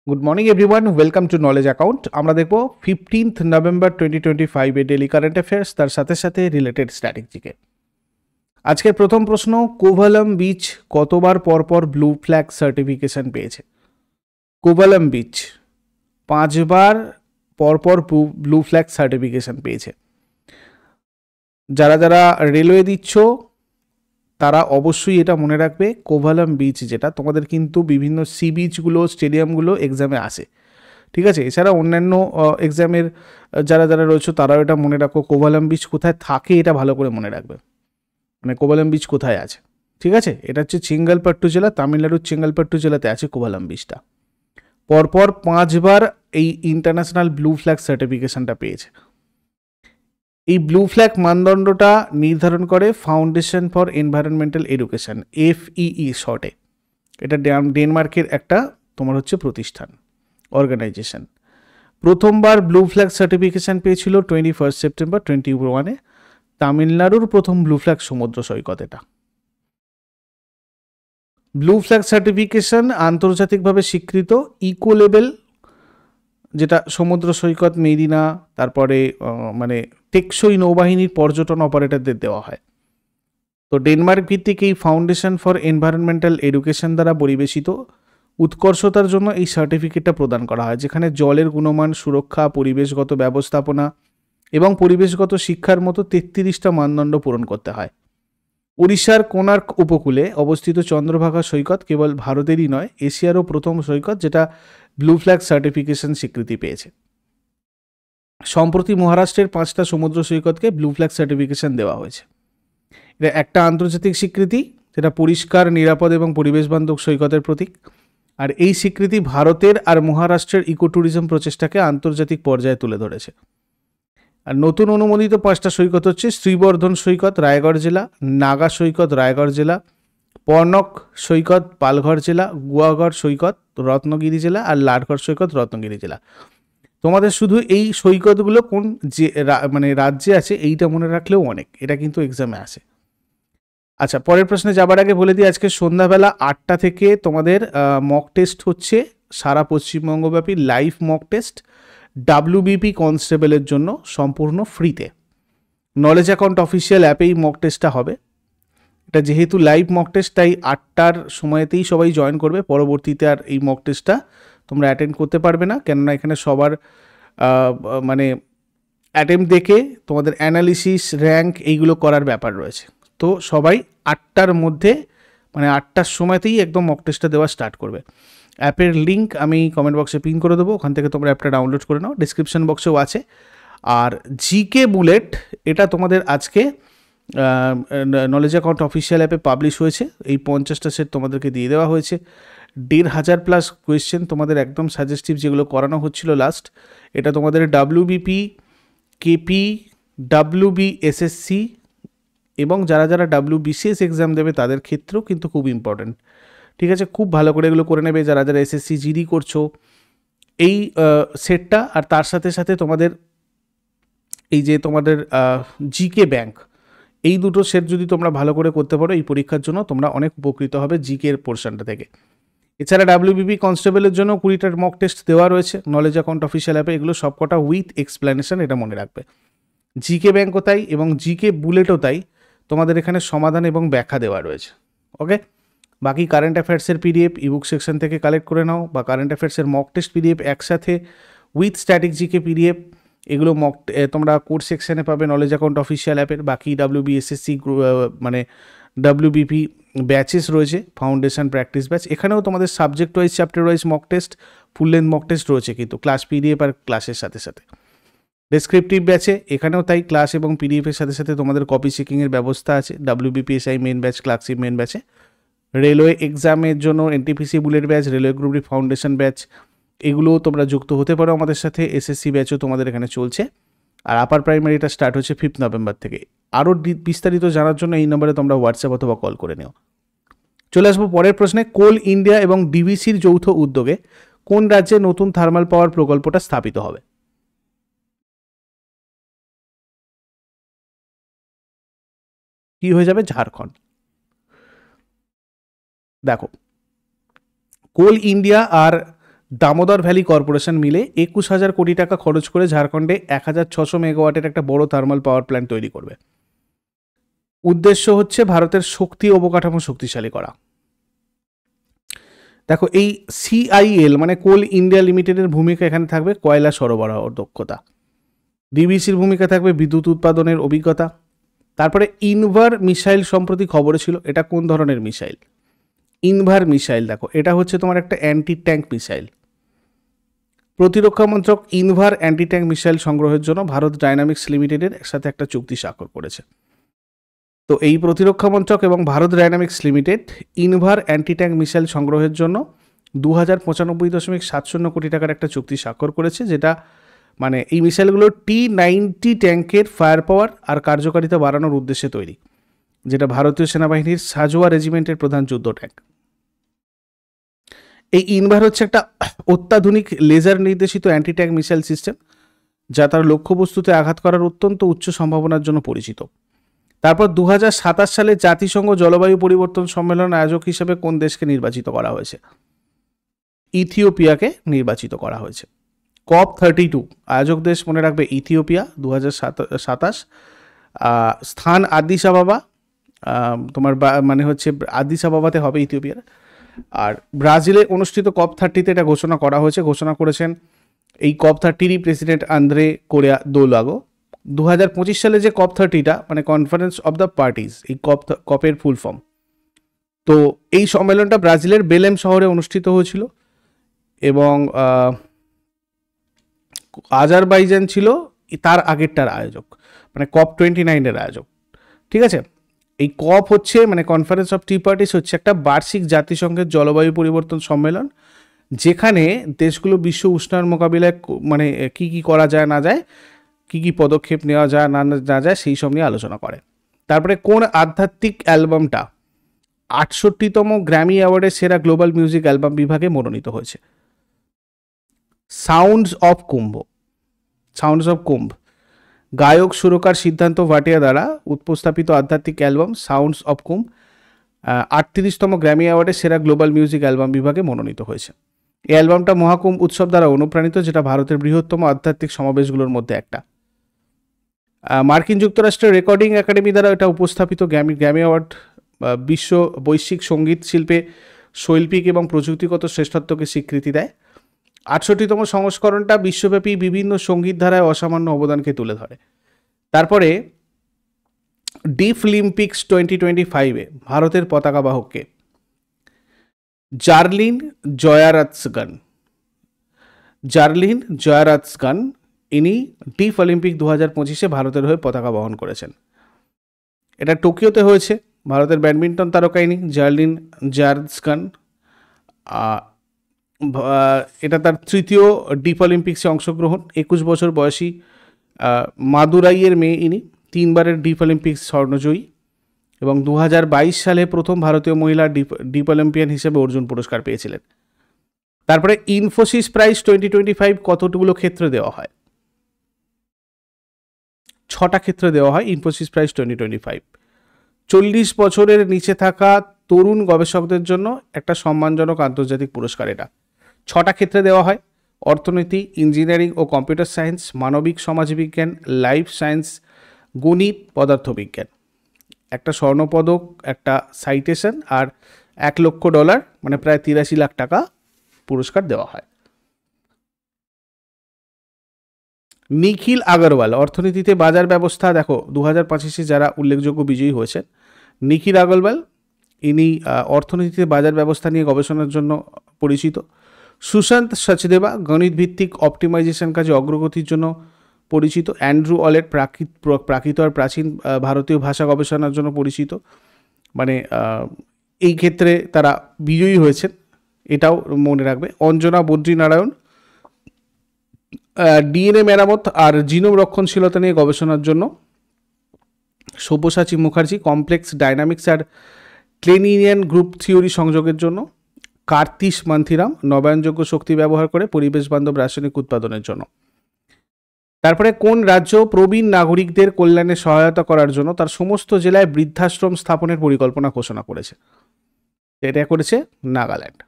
Good morning everyone, welcome to knowledge account. আমরা দেখব 15th November 2025 এর ডেলি কারেন্ট অ্যাফেয়ার্স, তার সাথে সাথে রিলেটেড স্ট্র্যাটেজিকে। আজকের প্রথম প্রশ্ন, কোভালাম বিচ কতবার পরপর ব্লু ফ্ল্যাগ সার্টিফিকেশন পেয়েছে? কোভালাম বিচ 5বার পরপর ব্লু ফ্ল্যাগ সার্টিফিকেশন পেয়েছে। যারা যারা রেলওয়ে দিচ্ছ তারা অবশ্যই এটা মনে রাখবে, কোভালাম বিচ যেটা তোমাদের কিন্তু বিভিন্ন সি বিচগুলো, স্টেডিয়ামগুলো এক্সামে আসে, ঠিক আছে? এছাড়া অন্যান্য এক্সামের যারা যারা রয়েছে তারাও এটা মনে রাখো, কোভালাম বিচ কোথায় থাকে এটা ভালো করে মনে রাখবে, মানে কোভালাম বিচ কোথায় আছে, ঠিক আছে? এটা হচ্ছে চেঙ্গালপাট্টু জেলা, তামিলনাড়ুর চেঙ্গালপাট্টু জেলাতে আছে কোভালাম বিচটা। পরপর 5বার এই ইন্টারন্যাশনাল ব্লু ফ্ল্যাগ সার্টিফিকেশনটা পেয়েছে। এই ব্লু ফ্ল্যাগ মানদণ্ডটা নির্ধারণ করে foundation for environmental education, FEE শর্টে। এটা ডেনমার্কের একটা তোমার হচ্ছে প্রতিষ্ঠান, অর্গানাইজেশন। প্রথমবার ব্লু ফ্ল্যাগ সার্টিফিকেশন পেয়েছিল 21 সেপ্টেম্বর 2021-এ। তামিলনাড়ুর প্রথম ব্লু ফ্ল্যাগ সমুদ্র সৈকত এটা। ব্লু ফ্ল্যাগ সার্টিফিকেশন আন্তর্জাতিকভাবে স্বীকৃত ইকো লেভেল, যেটা সমুদ্র সৈকত, মেরিনা, তারপরে মানে টেকসই নৌবাহিনীর পর্যটন অপারেটরদের দেওয়া হয়। তো ডেনমার্ক ভিত্তিক এই ফাউন্ডেশন ফর এনভায়রনমেন্টাল এডুকেশন দ্বারা পরিবেশিত উৎকর্ষতার জন্য এই সার্টিফিকেটটা প্রদান করা হয়, যেখানে জলের গুণমান, সুরক্ষা, পরিবেশগত ব্যবস্থাপনা এবং পরিবেশগত শিক্ষার মতো 33টা মানদণ্ড পূরণ করতে হয়। উড়িষ্যার কোণার্ক উপকূলে অবস্থিত চন্দ্রভাগা সৈকত কেবল ভারতেরই নয়, এশিয়ারও প্রথম সৈকত যেটা ব্লু ফ্ল্যাগ সার্টিফিকেশন স্বীকৃতি পেয়েছে। সম্প্রতি মহারাষ্ট্রের 5টা সমুদ্র সৈকতকে ব্লু ফ্ল্যাগ সার্টিফিকেশন দেওয়া হয়েছে। এটা একটা আন্তর্জাতিক স্বীকৃতি, যেটা পরিষ্কার, নিরাপদ এবং পরিবেশ বান্ধব সৈকতের প্রতীক। আর এই স্বীকৃতি ভারতের আর মহারাষ্ট্রের ইকো ট্যুরিজম প্রচেষ্টাকে আন্তর্জাতিক পর্যায়ে তুলে ধরেছে। আর নতুন অনুমোদিত 5টা সৈকত হচ্ছে শ্রীবর্ধন সৈকত, রায়গড় জেলা; নাগা সৈকত, রায়গড় জেলা; পর্নক সৈকত, পালঘর জেলা; গুয়াগড় সৈকত, রত্নগিরি জেলা; আর লাটগড় সৈকত, রত্নগিরি জেলা। তোমাদের শুধু এই সৈকতগুলো কোন যে মানে রাজ্যে আছে এইটা মনে রাখলেও অনেক, এটা কিন্তু এক্সামে আসে। আচ্ছা, পরের প্রশ্নে যাবার আগে বলে দিই, আজকে সন্ধ্যাবেলা 8টা থেকে তোমাদের মক টেস্ট হচ্ছে, সারা পশ্চিমবঙ্গব্যাপী লাইভ মক টেস্ট WBP কনস্টেবলের জন্য সম্পূর্ণ ফ্রিতে। নলেজ অ্যাকাউন্ট অফিসিয়াল অ্যাপেই মক টেস্টটা হবে। এটা যেহেতু লাইভ মক টেস্ট, তাই 8টার সময়তেই সবাই জয়েন করবে। পরবর্তীতে আর এই মক টেস্টটা তোমরা অ্যাটেন্ড করতে পারবে না, কেননা এখানে সবার মানে অ্যাটেম্প দেখে তোমাদের অ্যানালিসিস, র্যাঙ্ক এইগুলো করার ব্যাপার রয়েছে। তো সবাই 8টার মধ্যে, মানে 8টার সময়তেই একদম মক টেস্টটা দেওয়া স্টার্ট করবে। অ্যাপের লিঙ্ক আমি কমেন্ট বক্সে পিন করে দেবো, ওখান থেকে তোমরা অ্যাপটা ডাউনলোড করে নাও, ডিসক্রিপশন বক্সেও আছে। আর জিকে বুলেট এটা তোমাদের আজকে নলেজ অ্যাকাউন্ট অফিসিয়াল অ্যাপে পাবলিশ হয়েছে। এই 50টা সেট তোমাদেরকে দিয়ে দেওয়া হয়েছে। 1,500+ কোয়েশ্চেন তোমাদের একদম সাজেস্টিভ যেগুলো করানো হচ্ছিল লাস্ট, এটা তোমাদের WBP, KP, WBSSC এবং যারা যারা WBCS এক্সাম দেবে তাদের ক্ষেত্রেও কিন্তু খুব ইম্পর্ট্যান্ট, ঠিক আছে? খুব ভালো করে এগুলো করে নেবে যারা যারা SSC GD করছো, এই সেটটা। আর তার সাথে সাথে তোমাদের এই যে তোমাদের জিকে ব্যাংক, এই দুটো সেট যদি তোমরা ভালো করে করতে পারো, এই পরীক্ষার জন্য তোমরা অনেক উপকৃত হবে জিকের পোর্শনটা থেকে। এছাড়া WBP কনস্টেবলের জন্য 20টার মক টেস্ট দেওয়া রয়েছে নলেজ অ্যাকাউন্ট অফিসিয়াল অ্যাপে, এগুলো সবকটা উইথ এক্সপ্লেনেশন, এটা মনে রাখবে। জিকে ব্যাংকও তাই এবং জিকে বুলেটও তাই, তোমাদের এখানে সমাধান এবং ব্যাখ্যা দেওয়া রয়েছে। ওকে, বাকি কারেন্ট অ্যাফেয়ার্সের PDF ইবুক সেকশন থেকে কালেক্ট করে নাও, বা কারেন্ট অ্যাফেয়ার্সের মক টেস্ট PDF একসাথে উইথ স্ট্যাটিক জিকে PDF, এগুলো তোমরা কোর্স সেকশনে পাবে নলেজ অ্যাকাউন্ট অফিসিয়াল অ্যাপের। বাকি WBSSC মানে WBP ব্যাচেস রয়েছে, ফাউন্ডেশন, প্র্যাকটিস ব্যাচ, এখানেও তোমাদের subject wise, chapter wise mock test, full length mock test রয়েছে কিন্তু ক্লাস PDF আর ক্লাসের সাথে সাথে। ডেসক্রিপটিভ ব্যাচে এখানেও তাই ক্লাস এবং PDF এর সাথে সাথে তোমাদের কপি চেকিংয়ের ব্যবস্থা আছে WBPSI main batch, clerkship main ব্যাচে। রেলওয়ে এক্সামের জন্য NTPC bullet batch, railway group D foundation batch, এগুলোও তোমরা যুক্ত হতে পারো আমাদের সাথে। SSC ব্যাচও তোমাদের এখানে চলছে। আর আপার প্রাইমারিটা স্টার্ট হচ্ছে 5 নভেম্বর থেকে। আরও বিস্তারিত জানার জন্য এই নম্বরে তোমরা হোয়াটসঅ্যাপ অথবা কল করে নিও। চলে আসবো পরের প্রশ্নে। কোল ইন্ডিয়া এবং DVCর যৌথ উদ্যোগে কোন রাজ্যে নতুন থার্মাল পাওয়ার প্রকল্পটা স্থাপিত হবে? কি হয়ে যাবে? ঝাড়খণ্ড। দেখো, কোল ইন্ডিয়া আর দামোদর ভ্যালি কর্পোরেশন মিলে 21,000 কোটি টাকা খরচ করে ঝাড়খণ্ডে 1,600 মেগাওয়াটের একটা বড় থার্মাল পাওয়ার প্ল্যান্ট তৈরি করবে। উদ্দেশ্য হচ্ছে ভারতের শক্তি অবকাঠামো শক্তিশালী করা। দেখো এই সিআইএল মানে কোল ইন্ডিয়া লিমিটেডের ভূমিকা এখানে থাকবে কয়লা সরবরাহ দক্ষতা। ডিবিসির ভূমিকা থাকবে বিদ্যুৎ উৎপাদনের অভিজ্ঞতা। তারপরে ইনভার মিসাইল সম্প্রতি খবরে ছিল, এটা কোন ধরনের মিসাইল? ইনভার মিসাইল, দেখো এটা হচ্ছে তোমার একটা অ্যান্টি ট্যাঙ্ক মিসাইল। প্রতিরক্ষা মন্ত্রক ইনভার অ্যান্টি ট্যাঙ্ক মিসাইল সংগ্রহের জন্য ভারত ডাইনামিক্স লিমিটেডের সাথে একটা চুক্তি স্বাক্ষর করেছে। তো এই প্রতিরক্ষা মন্ত্রক এবং Bharat dynamics limited ইনভার anti tank missile সংগ্রহের জন্য 2,095.70 কোটি টাকার একটা চুক্তি স্বাক্ষর করেছে, যেটা মানে এই মিসাইলগুলো T-90 ট্যাঙ্কের ফায়ার পাওয়ার আর কার্যকারিতা বাড়ানোর উদ্দেশ্যে তৈরি, যেটা ভারতীয় সেনাবাহিনীর সাজোয়া রেজিমেন্টের প্রধান যুদ্ধ ট্যাঙ্ক। এই ইনভার হচ্ছে একটা অত্যাধুনিক লেজার নির্দেশিত অ্যান্টি ট্যাঙ্ক মিসাইল সিস্টেম, যা তার লক্ষ্যবস্তুতে আঘাত করার অত্যন্ত উচ্চ সম্ভাবনার জন্য পরিচিত। তারপর 2027 সালে জাতিসংঘ জলবায়ু পরিবর্তন সম্মেলন আয়োজক হিসেবে কোন দেশকে নির্বাচিত করা হয়েছে? ইথিওপিয়াকে নির্বাচিত করা হয়েছে। COP32 আয়োজক দেশ মনে রাখবে ইথিওপিয়া 2027। স্থান আদিস আবাবা, তোমার মানে হচ্ছে আদিস আবাবাতে হবে ইথিওপিয়ার। আর ব্রাজিলে অনুষ্ঠিত COP30 এটা ঘোষণা করা হয়েছে, ঘোষণা করেছেন এই COP30 প্রেসিডেন্ট আন্দ্রে কোরিয়া দোলাগো। 2025 সালে যে COP30টা মানে কনফারেন্স অফ দ্য পার্টিস, এই কপের ফুল ফর্ম। তো এই সম্মেলনটা ব্রাজিলের বেলেম শহরে অনুষ্ঠিত হয়েছিল এবং আজারবাইজান ছিল তার আগেরটার আয়োজক, মানে COP29 আয়োজক। ঠিক আছে, এই COP হচ্ছে মানে কনফারেন্স অফ টি পার্টিস হচ্ছে একটা বার্ষিক জাতিসংঘের জলবায়ু পরিবর্তন সম্মেলন, যেখানে দেশগুলো বিশ্ব উষ্ণায়ন মোকাবিলায় মানে কি কি করা যায় না যায়, কি কি পদক্ষেপ নেওয়া যায় না যায় সেই সব নিয়ে আলোচনা করে। তারপরে কোন আধ্যাত্মিক অ্যালবামটা 68তম গ্র্যামি অ্যাওয়ার্ডের সেরা গ্লোবাল মিউজিক অ্যালবাম বিভাগে মনোনীত হয়েছে? Sounds of Kumbh. Sounds of Kumbh গায়ক সুরকার সিদ্ধান্ত ভাটিয়া দ্বারা উপস্থাপিত আধ্যাত্মিক অ্যালবাম সাউন্ডস অফ কুম্ভ 38তম গ্র্যামি অ্যাওয়ার্ডের সেরা গ্লোবাল মিউজিক অ্যালবাম বিভাগে মনোনীত হয়েছে। এই অ্যালবামটা মহাকুম্ভ উৎসব দ্বারা অনুপ্রাণিত, যেটা ভারতের বৃহত্তম আধ্যাত্মিক সমাবেশগুলোর মধ্যে একটা। মার্কিন যুক্তরাষ্ট্রের রেকর্ডিং একাডেমি দ্বারা এটা উপস্থাপিত গ্র্যামি অ্যাওয়ার্ড বিশ্ব বৈশ্বিক সঙ্গীত শিল্পে শৈল্পিক এবং প্রযুক্তিগত শ্রেষ্ঠত্বকে স্বীকৃতি দেয়। 68তম সংস্করণটা বিশ্বব্যাপী বিভিন্ন সঙ্গীত ধারায় অসামান্য অবদানকে তুলে ধরে। তারপরে ডিফলিম্পিক্স 2025-এ ভারতের পতাকা বাহককে? জার্লিন জয়ারাতসগান। জার্লিন জয়ারাতসগান ইনি ডিফ অলিম্পিক 2025-এ ভারতের হয়ে পতাকা বহন করেছেন। এটা টোকিওতে হয়েছে। ভারতের ব্যাডমিন্টন তারকা ইনি জার্লিন জয়ারাতসগান। এটা তার তৃতীয় ডিফ অলিম্পিক্সে অংশগ্রহণ। 21 বছর বয়সী মাদুরাইয়ের মেয়ে ইনি, 3বারের ডিফ অলিম্পিক্স স্বর্ণজয়ী এবং 2022 সালে প্রথম ভারতীয় মহিলা ডিপ অলিম্পিয়ান হিসেবে অর্জুন পুরস্কার পেয়েছিলেন। তারপরে ইনফোসিস প্রাইজ 2025 কতগুলো ক্ষেত্রে দেওয়া হয়? 6টা ক্ষেত্রে দেওয়া হয় ইনফোসিস প্রাইজ 2025। 40 বছরের নিচে থাকা তরুণ গবেষকদের জন্য একটা সম্মানজনক আন্তর্জাতিক পুরস্কার। এটা 6টা ক্ষেত্রে দেওয়া হয়: অর্থনীতি, ইঞ্জিনিয়ারিং ও কম্পিউটার সায়েন্স, মানবিক সমাজবিজ্ঞান, লাইফ সায়েন্স, গণিত, পদার্থবিজ্ঞান। একটা স্বর্ণপদক, একটা সাইটেশন আর $1 লক্ষ মানে প্রায় 83 লাখ টাকা পুরস্কার দেওয়া হয়। নিখিল আগরওয়াল অর্থনীতিতে বাজার ব্যবস্থা, দেখো 2025-এ যারা উল্লেখযোগ্য বিজয়ী হয়েছেন, নিখিল আগরওয়াল ইনি অর্থনীতিতে বাজার ব্যবস্থা নিয়ে গবেষণার জন্য পরিচিত। সুশান্ত সচদেবা গণিত ভিত্তিক অপটিমাইজেশন কাজে অগ্রগতির জন্য পরিচিত। অ্যান্ড্রু অলেট প্রাকৃত আর প্রাচীন ভারতীয় ভাষা গবেষণার জন্য পরিচিত। মানে এই ক্ষেত্রে তারা বিজয়ী হয়েছেন, এটাও মনে রাখবে। অঞ্জনা বদ্রীনারায়ণ ডিএনএ মেরামত আর জিনোম রক্ষণশীলতা নিয়ে গবেষণার জন্য। সব্যসাচী মুখার্জি কমপ্লেক্স ডাইনামিক্স আর ক্লেনিনিয়ান গ্রুপ থিওরি সংযোগের জন্য। কার্তিশ মান্থিরাম নবায়নযোগ্য শক্তি ব্যবহার করে পরিবেশ বান্ধব রাসায়নিক উৎপাদনের জন্য। তারপরে কোন রাজ্য প্রবীণ নাগরিকদের কল্যাণে সহায়তা করার জন্য তার সমস্ত জেলায় বৃদ্ধাশ্রম স্থাপনের পরিকল্পনা ঘোষণা করেছে? এটা করেছে নাগাল্যান্ড।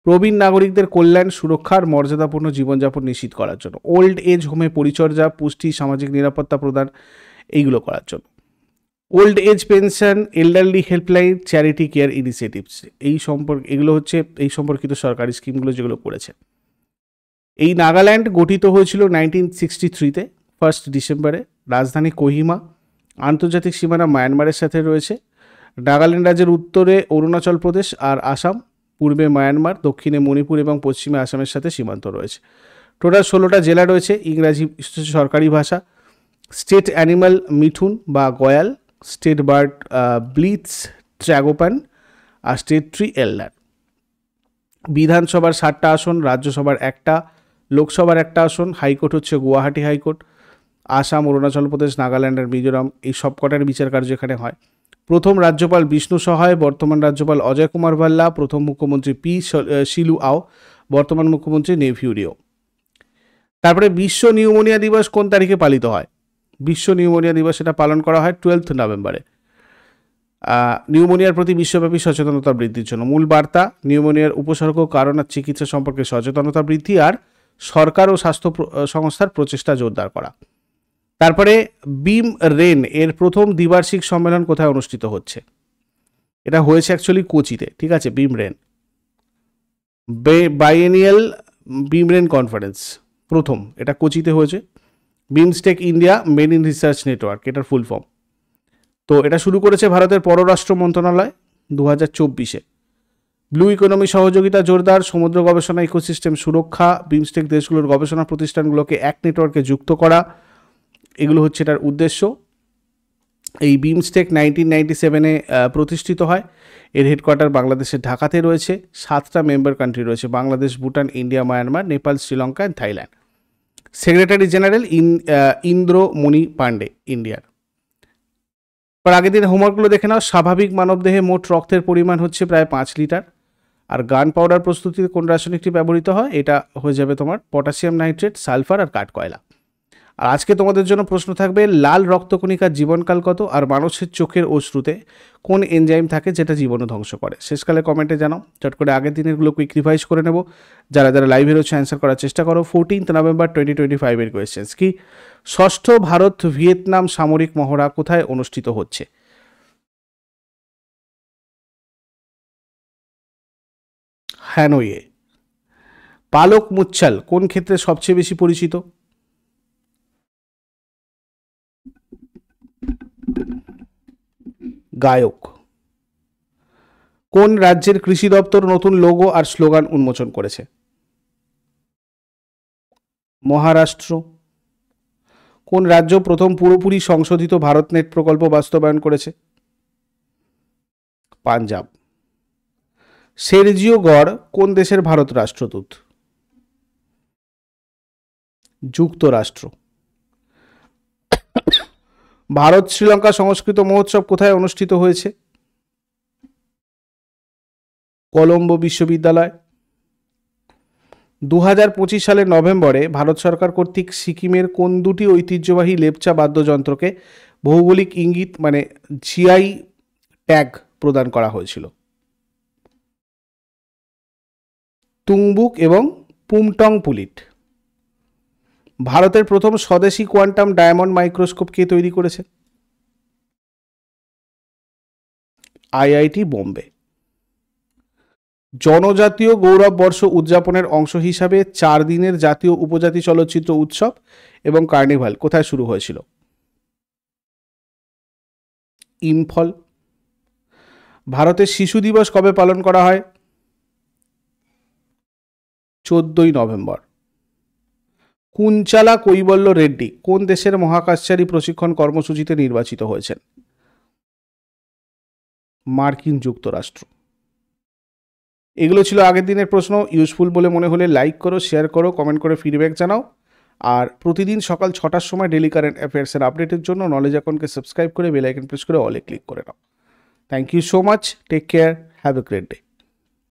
প্রবীণ নাগরিকদের কল্যাণ, সুরক্ষার মর্যাদাপূর্ণ জীবনযাপন নিশ্চিত করার জন্য। ওল্ড এজ হোমে পরিচর্যা, পুষ্টি, সামাজিক নিরাপত্তা প্রদান, এইগুলো করার জন্য। Old age pension, elderly helpline, charity care initiatives, এগুলো হচ্ছে এই সম্পর্কিত সরকারি স্কিমগুলো যেগুলো করেছে। এই নাগাল্যান্ড গঠিত হয়েছিল 1963-তে 1 ডিসেম্বরে। রাজধানী কোহিমা। আন্তর্জাতিক সীমানা মায়ানমারের সাথে রয়েছে। নাগাল্যান্ড রাজ্যের উত্তরে অরুণাচল প্রদেশ আর আসাম, পূর্বে মায়ানমার, দক্ষিণে মণিপুর এবং পশ্চিমে আসামের সাথে সীমান্ত রয়েছে। টোটাল 16টা জেলা রয়েছে। ইংরাজি সরকারি ভাষা। স্টেট অ্যানিমাল মিঠুন বা গয়াল, স্টেট বার্ড ব্লিথস ট্র্যাগোপান, আর স্টেট ট্রি এল্ডার। বিধানসভার 7টা আসন, রাজ্যসভার 1টা, লোকসভার 1টা আসন। হাইকোর্ট হচ্ছে গুয়াহাটি হাইকোর্ট। আসাম, অরুণাচল প্রদেশ, নাগাল্যান্ড আর মিজোরাম, এই সবকটার বিচার কার্য এখানে হয়। প্রথম রাজ্যপাল বিষ্ণু সহায়, বর্তমান রাজ্যপাল অজয় কুমার ভাল্লা, প্রথম মুখ্যমন্ত্রী শিলু আও, বর্তমান মুখ্যমন্ত্রী নেভিউ রিও। তারপরে বিশ্ব নিউমোনিয়া দিবস কোন তারিখে পালিত হয়? বিশ্ব নিউমোনিয়া দিবস এটা পালন করা হয় 12 নভেম্বরে। নিউমোনিয়ার প্রতি বিশ্বব্যাপী সচেতনতা বৃদ্ধির জন্য। মূল বার্তা: নিউমোনিয়ার উপসর্গ, কারণ আর চিকিৎসা সম্পর্কে সচেতনতা বৃদ্ধি আর সরকার ও স্বাস্থ্য সংস্থার প্রচেষ্টা জোরদার করা। তারপরে বিম রেন এর প্রথম দ্বিবার্ষিক সম্মেলন কোথায় অনুষ্ঠিত হচ্ছে? এটা হয়েছে অ্যাকচুয়ালি কোচিতে, ঠিক আছে। বিম রেন, বাইএনিয়াল বিম রেন কনফারেন্স প্রথম, এটা কোচিতে হয়েছে। BIMSTEC India men in research network, এটার ফুল ফর্ম। তো এটা শুরু করেছে ভারতের পররাষ্ট্র মন্ত্রণালয় 2024-এ। ব্লু ইকোনমি সহযোগিতা জোরদার, সমুদ্র গবেষণা, ইকোসিস্টেম সুরক্ষা, বিমস্টেক দেশগুলোর গবেষণা প্রতিষ্ঠানগুলোকে এক নেটওয়ার্কে যুক্ত করা, এগুলো হচ্ছে এটার উদ্দেশ্য। এই বিমস্টেক 1997-এ প্রতিষ্ঠিত হয়। এর হেডকোয়ার্টার বাংলাদেশের ঢাকাতে রয়েছে। 7টা মেম্বার কান্ট্রি রয়েছে: Bangladesh, Bhutan, India, Myanmar, Nepal, Sri Lanka and Thailand. Secretary general Indramani Pandey, ইন্ডিয়ার। আগের দিন হোমওয়ার্কগুলো দেখে নাও। স্বাভাবিক মানবদেহে মোট রক্তের পরিমাণ হচ্ছে প্রায় 5 লিটার। আর গান পাউডার প্রস্তুতিতে কোন রাসায়নিকটি ব্যবহৃত হয়? এটা হয়ে যাবে তোমার পটাশিয়াম নাইট্রেট, সালফার আর কাঠকয়লা। আর আজকে তোমাদের জন্য প্রশ্ন থাকবে, লাল রক্তকণিকার জীবনকাল কত? আর মানুষের চোখের অশ্রুতে কোন এনজাইম থাকে যেটা জীবাণু ধ্বংস করে? শেষকালে কমেন্টে জানাও। চট করে আগের দিনেরগুলো কুইক রিভাইজ করে নেব। যারা যারা লাইভে রয়েছে অ্যান্সার করার চেষ্টা করো। 14 নভেম্বর 2025 কোয়েশ্চেন্স কি? ষষ্ঠ ভারত ভিয়েতনাম সামরিক মহড়া কোথায় অনুষ্ঠিত হচ্ছে? হ্যানয়ে। পালক মুচ্ছাল কোন ক্ষেত্রে সবচেয়ে বেশি পরিচিত? গায়ক। কোন রাজ্যের কৃষি দপ্তর নতুন লোগো আর স্লোগান উন্মোচন করেছে? মহারাষ্ট্র। কোন রাজ্য প্রথম পুরোপুরি সংশোধিত ভারতনেট প্রকল্প বাস্তবায়ন করেছে? পাঞ্জাব। সের্জিও গড় কোন দেশের ভারত রাষ্ট্রদূত? যুক্তরাষ্ট্র। ভারত শ্রীলঙ্কা সংস্কৃত মহোৎসব কোথায় অনুষ্ঠিত হয়েছে? কলম্বো বিশ্ববিদ্যালয়। 2025 সালের নভেম্বরে ভারত সরকার কর্তৃক সিকিমের কোন দুটি ঐতিহ্যবাহী লেপচা বাদ্যযন্ত্রকে ভৌগোলিক ইঙ্গিত মানে জিআই ট্যাগ প্রদান করা হয়েছিল? তুংবুক এবং পুমটং পুলিট। ভারতের প্রথম স্বদেশী কোয়ান্টাম ডায়মন্ড মাইক্রোস্কোপ কে তৈরি করেছে? আইআইটি বোম্বে। জনজাতীয় গৌরব বর্ষ উদযাপনের অংশ হিসাবে 4 দিনের জাতীয় উপজাতি চলচ্চিত্র উৎসব এবং কার্নিভাল কোথায় শুরু হয়েছিল? ইম্ফল। ভারতের শিশু দিবস কবে পালন করা হয়? 14 নভেম্বর। কুঞ্চালা কৈবল্য রেড্ডি কোন দেশের মহাকাশচারী প্রশিক্ষণ কর্মসূচিতে নির্বাচিত হয়েছেন? মার্কিন যুক্তরাষ্ট্র। এগুলো ছিল আগের দিনের প্রশ্ন। ইউজফুল বলে মনে হলে লাইক করো, শেয়ার করো, কমেন্ট করে ফিডব্যাক জানাও। আর প্রতিদিন সকাল 6টার সময় ডেলি কারেন্ট অ্যাফেয়ার্সের আপডেটের জন্য নলেজ অ্যাকাউন্টকে সাবস্ক্রাইব করে বেল আইকন প্রেস করে অলে ক্লিক করে নাও। Thank you so much. Take care. Have a great day.